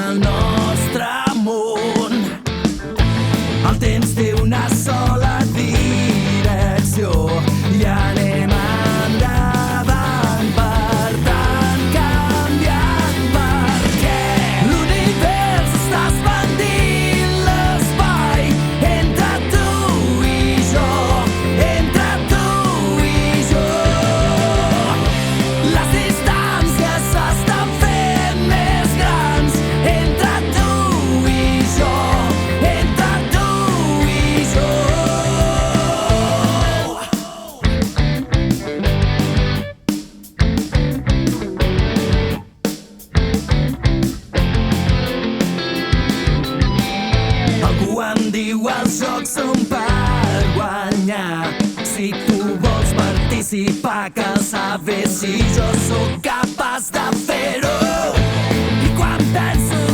el nostre món. El temps té una sola direcció i anem endavant. Per tant, canviant perquè l'univers està expandint l'espai entre tu i jo, entre tu i jo. Les distàncies s'estan fent més grans entre tu i jo, entre tu i jo. Algú em diu els jocs són per guanyar. Si tu vols participar cal saber si jo sóc capaç de fer-ho. I quan penso